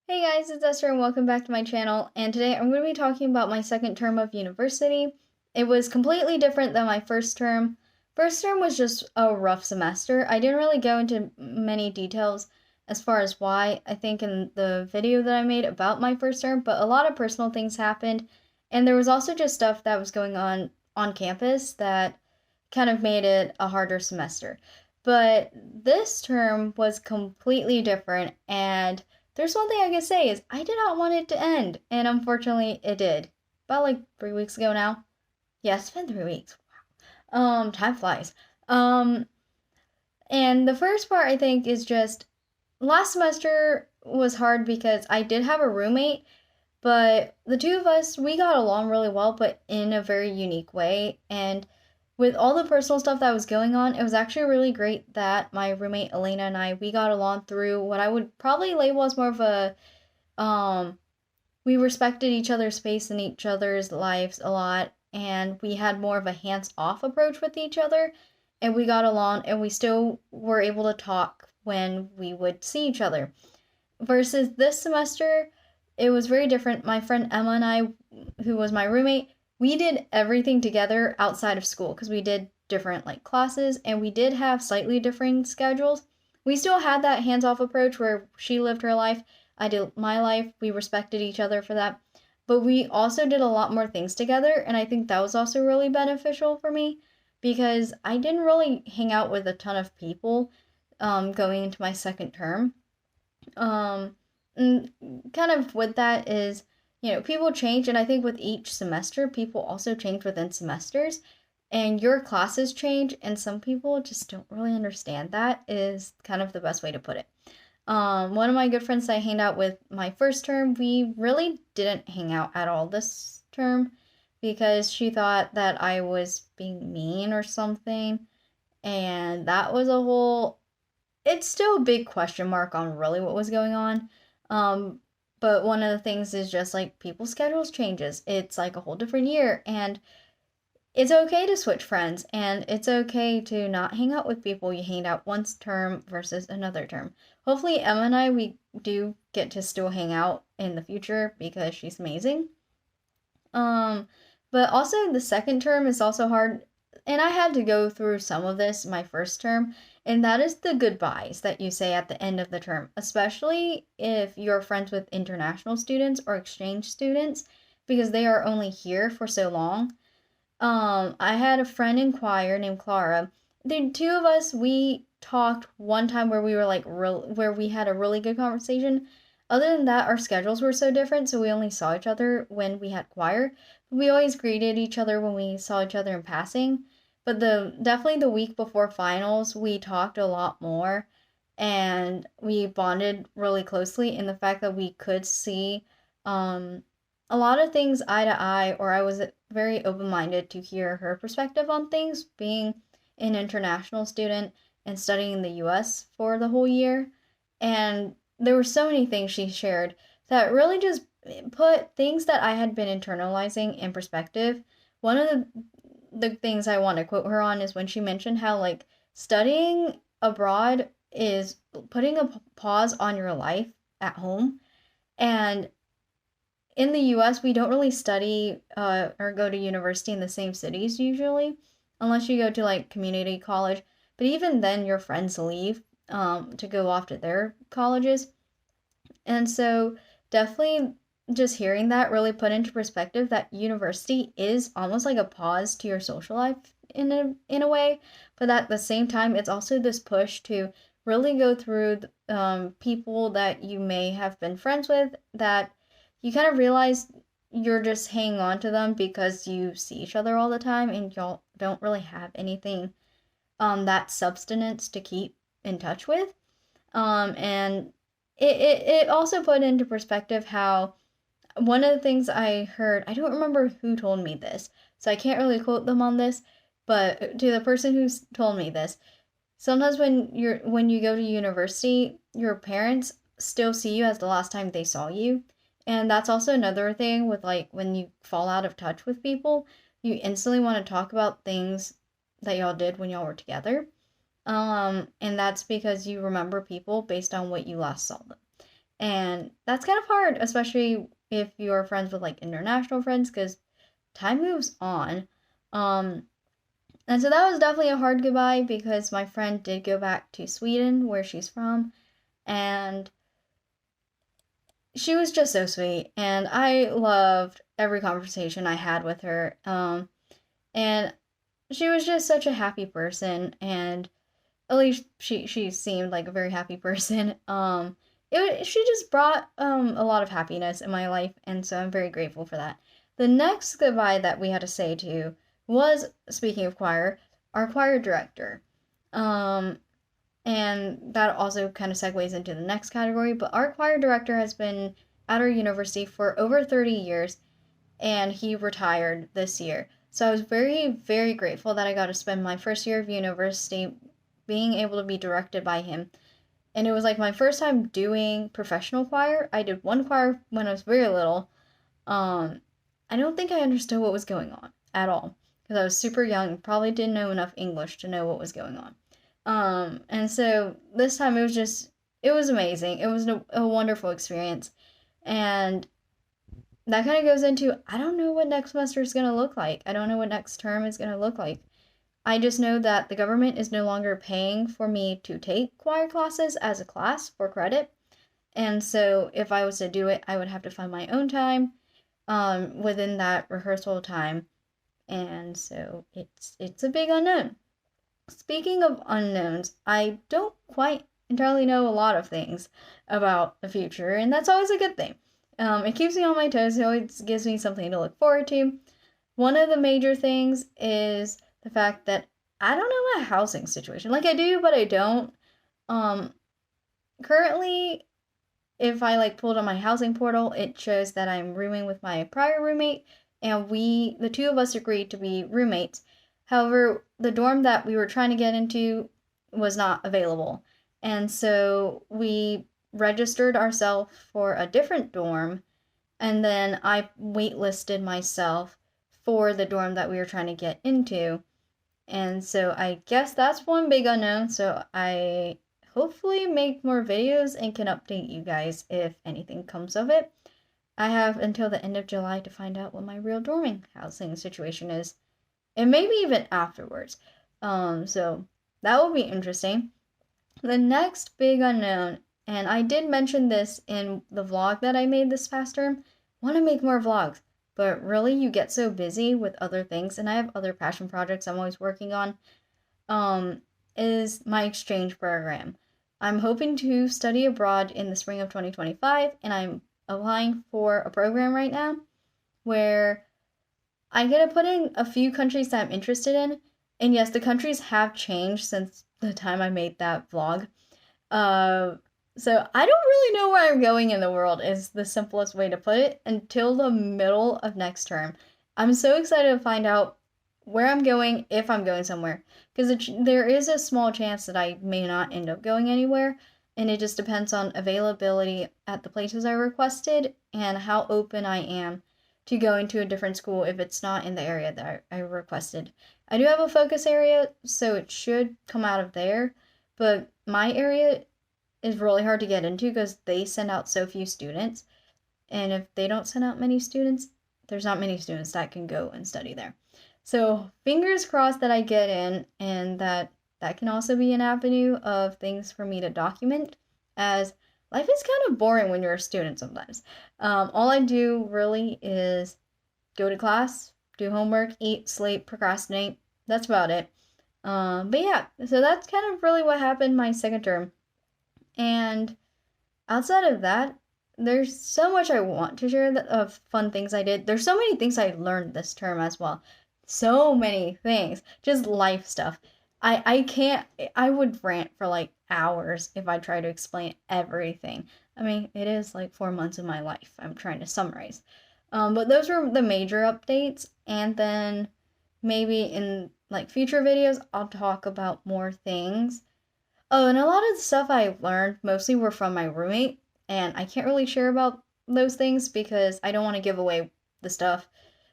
Hey guys, it's Esther and welcome back to my channel, and today I'm going to be talking about my second term of university. It was completely different than my first term. First term was just a rough semester. I didn't really go into many details as far as why, I think in the video that I made about my first term, but a lot of personal things happened, and there was also just stuff that was going on campus that kind of made it a harder semester. But this term was completely different, and there's one thing I can say is I did not want it to end, and unfortunately it did. About like 3 weeks ago now. Yeah, it's been 3 weeks. Wow. Time flies. Um, and the first part I think is just last semester was hard because I did have a roommate, but the two of us, we got along really well, but in a very unique way. And with all the personal stuff that was going on, it was actually really great that my roommate Elena and we got along through what I would probably label as more of a, um, we respected each other's space and each other's lives a lot, and we had more of a hands-off approach with each other, and we got along, and we still were able to talk when we would see each other. Versus this semester, it was very different. My friend Emma and I, who was my roommate, we did everything together outside of school because we did different like classes and we did have slightly differing schedules. We still had that hands-off approach where she lived her life, I did my life. We respected each other for that. But we also did a lot more things together, and I think that was also really beneficial for me because I didn't really hang out with a ton of people going into my second term. Um, and kind of with that is, people change, and I think with each semester, people also change within semesters, and your classes change, and some people just don't really understand that, is kind of the best way to put it. One of my good friends I hanged out with my first term, we really didn't hang out at all this term because she thought that I was being mean or something, and that was a whole it's still a big question mark on really what was going on. Um, but one of the things is just like people's schedules changes. It's like a whole different year, and it's okay to switch friends, and it's okay to not hang out with people you hanged out once term versus another term. Hopefully Emma and we do get to still hang out in the future because she's amazing. Um, but also the second term is also hard, and I had to go through some of this my first term, and that is the goodbyes that you say at the end of the term, especially if you're friends with international students or exchange students, because they are only here for so long. I had a friend in choir named Clara. The two of us, we talked one time where we were like where we had a really good conversation. Other than that, our schedules were so different, so we only saw each other when we had choir. We always greeted each other when we saw each other in passing. But the definitely the week before finals, we talked a lot more, and we bonded really closely in the fact that we could see um a lot of things eye to eye, or I was very open minded to hear her perspective on things, being an international student and studying in the US for the whole year. And there were so many things she shared that really just put things that I had been internalizing in perspective. One of the things I want to quote her on is when she mentioned how, like, studying abroad is putting a pause on your life at home. And in the US, we don't really study or go to university in the same cities usually, unless you go to like community college. But even then, your friends leave to go off to their colleges. And so, definitely just hearing that really put into perspective that university is almost like a pause to your social life in a way, but at the same time, it's also this push to really go through people that you may have been friends with that you kind of realize you're just hanging on to them because you see each other all the time and y'all don't really have anything that substance to keep in touch with. And it also put into perspective how one of the things I heard, I don't remember who told me this, so I can't really quote them on this, but to the person who's told me this, sometimes when you go to university, your parents still see you as the last time they saw you. And that's also another thing with like when you fall out of touch with people, you instantly want to talk about things that y'all did when y'all were together. And that's because you remember people based on what you last saw them. And that's kind of hard, especially if you're friends with like international friends, because time moves on. Um, and so that was definitely a hard goodbye because my friend did go back to Sweden, where she's from, and she was just so sweet. And I loved every conversation I had with her. And she was just such a happy person, and at least she seemed like a very happy person. She just brought a lot of happiness in my life, and so I'm very grateful for that. The next goodbye that we had to say to was, speaking of choir, our choir director. Um, and that also kind of segues into the next category. But our choir director has been at our university for over 30 years, and he retired this year. So I was very, very grateful that I got to spend my first year of university being able to be directed by him. And it was like my first time doing professional choir. I did one choir when I was very little. Um, I don't think I understood what was going on at all because I was super young, probably didn't know enough English to know what was going on. And so this time it was amazing. It was a wonderful experience. And that kind of goes into I don't know what next semester is going to look like. I don't know what next term is going to look like. I just know that the government is no longer paying for me to take choir classes as a class for credit. And so if I was to do it, I would have to find my own time within that rehearsal time. And so it's a big unknown. Speaking of unknowns, I don't quite entirely know a lot of things about the future, and that's always a good thing. It keeps me on my toes. It always gives me something to look forward to. One of the major things is the fact that I don't know my housing situation. Like I do, but I don't. Um, Currently, if I like pulled on my housing portal, it shows that I'm rooming with my prior roommate, and the two of us, agreed to be roommates. However, the dorm that we were trying to get into was not available, and so we registered ourselves for a different dorm, and then I waitlisted myself for the dorm that we were trying to get into. And so I guess that's one big unknown. So I hopefully make more videos and can update you guys if anything comes of it. I have until the end of July to find out what my real dorming housing situation is, and maybe even afterwards. So that will be interesting. The next big unknown, and I did mention this in the vlog that I made this past term, want to make more vlogs, but really you get so busy with other things, and I have other passion projects I'm always working on, is my exchange program. I'm hoping to study abroad in the spring of 2025, and I'm applying for a program right now where I get to put in a few countries that I'm interested in. And yes, the countries have changed since the time I made that vlog. Uh, so I don't really know where I'm going in the world is the simplest way to put it until the middle of next term. I'm so excited to find out where I'm going if I'm going somewhere because there is a small chance that I may not end up going anywhere, and it just depends on availability at the places I requested and how open I am to going to a different school if it's not in the area that I requested. I do have a focus area, so it should come out of there, but my area is really hard to get into because they send out so few students. And if they don't send out many students, there's not many students that can go and study there. So fingers crossed that I get in, and that can also be an avenue of things for me to document, as life is kind of boring when you're a student sometimes. All I do really is go to class, do homework, eat, sleep, procrastinate. That's about it. But yeah, so that's kind of really what happened my second term. And outside of that, there's so much I want to share of fun things I did. There's so many things I learned this term as well. So many things. Just life stuff. I can't, I would rant for like hours if I try to explain everything. I mean, it is like 4 months of my life I'm trying to summarize. But those were the major updates. And then maybe in like future videos, I'll talk about more things. Oh, and a lot of the stuff I learned mostly were from my roommate, and I can't really share about those things because I don't want to give away the stuff.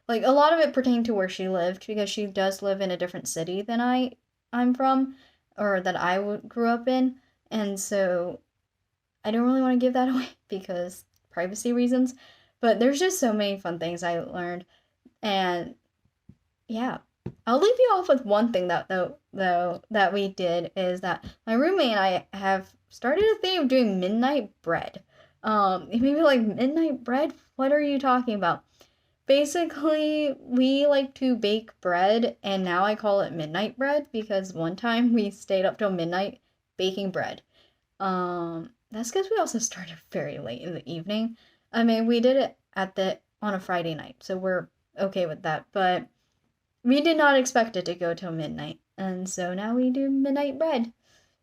Like a lot of it pertained to where she lived because she does live in a different city than I'm from, or that I grew up in, and so I don't really want to give that away because privacy reasons, but there's just so many fun things I learned. And yeah, I'll leave you off with one thing that though that we did is that my roommate and I have started a thing of doing midnight bread. You may be like, midnight bread? What are you talking about? Basically, we like to bake bread, and now I call it midnight bread because one time we stayed up till midnight baking bread. That's because we also started very late in the evening. I mean, we did it on a Friday night, so we're okay with that. But we did not expect it to go till midnight, and so now we do midnight bread.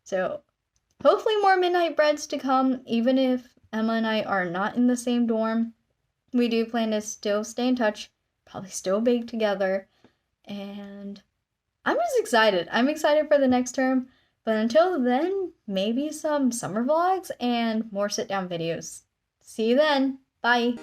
So hopefully more midnight breads to come, even if Emma and I are not in the same dorm. We do plan to still stay in touch, probably still bake together, and I'm just excited. I'm excited for the next term, but until then, maybe some summer vlogs and more sit-down videos. See you then. Bye.